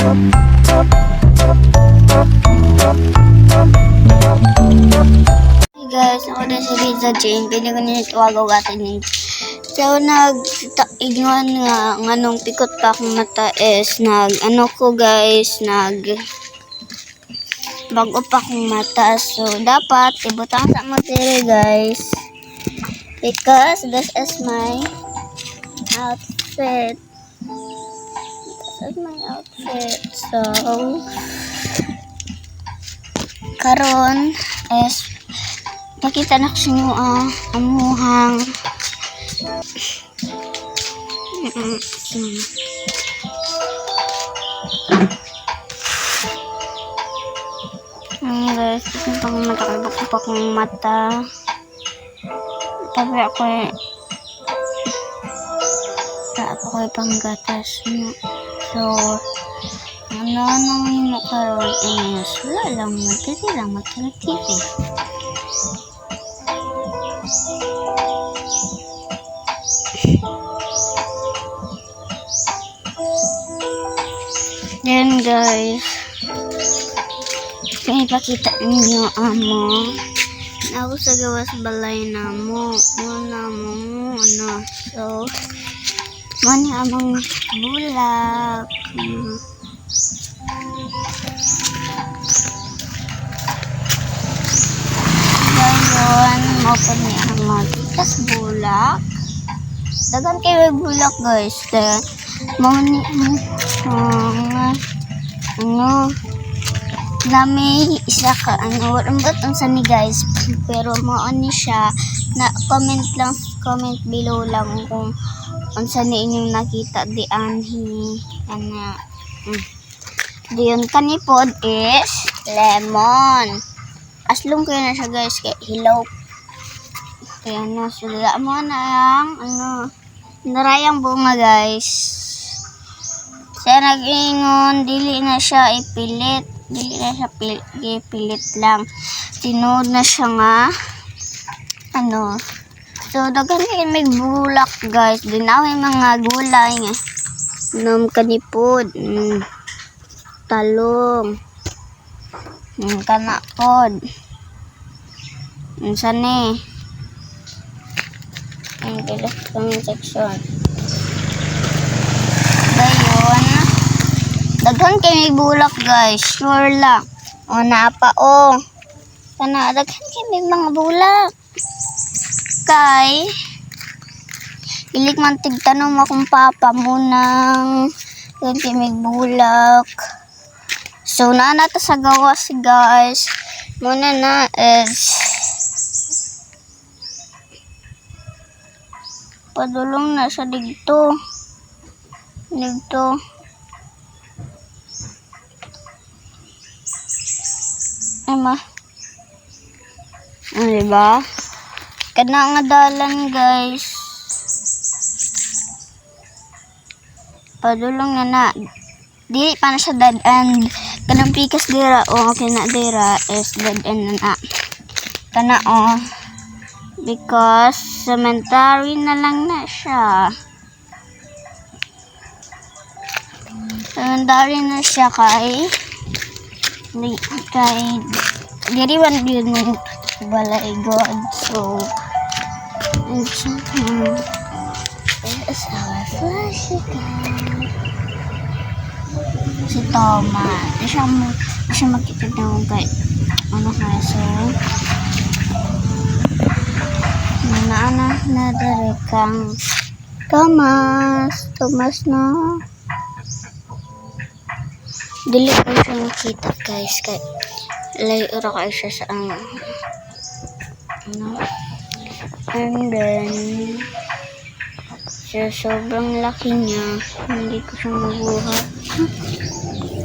Guys, ako na si Riza Jane. Pwede ko nito agawatin yun. So, nag-ingon nga nganong pikot pa akong mata is bago pa akong mata. So, dapat ibutang sa materi guys. Because this is my outfit. This is my outfit. So, karon is pakita na ko sa inyo amuhang guys, pang matakal ko pa kong mata. Tabi ako panggatas mo. So, ano mo karon is wala lang matitiri. Then guys, ipakita ninyo ako sa gawas balay na mo so mani among bulak ngayon mo po niya ang magkitas bulak dagan kayo bulak guys then mani dami isa ka rambot unsa ni guys pero mao ni siya na comment below lang kung unsa ni inyong nakita di anhi diyon kanipod is lemon aslong kayo na siya guys kay hilaw kaya na sila mo na ang narayang bunga guys siya nag-ingon dili na siya ipilit lang tinood na siya nga so daghan may bulak guys dinaway mga gulay nga kanipod talong kanapod unsa ni ang comment section dayon daghan kay may bulak guys sure lang naapa kana daghan kay may mga bulak kay ilik man tigtanong akong papa munang daghan kay may bulak so naata sa gawas guys muna na is padulong na sa dito diba? Kana nga dalan guys. Padulong na. Di pa na siya dead end. Kanang pikas dira okay na dira is dead end na. Kana because cemetery na lang na siya. Cemetery na siya kay diriwan yun yung balay god so this is our flashlight si Thomas di siya magkita daw kay so na dari kang Thomas na dili ko siya makita guys kay layo ra kayo siya sa and then sa sobrang laki niya hindi ko siya mabuhat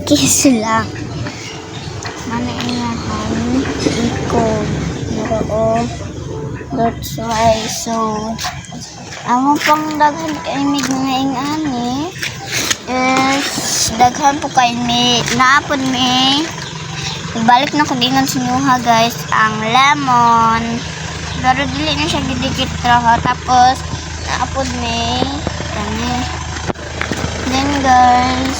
kiss lang manainahan ikog that's why so amo pang daghan kay mignaing ani is daghan po kay naapod mi balik na ko dingan sa inyo ha guys ang lemon pero dili na siya gidikit ra tapos naapod mi then guys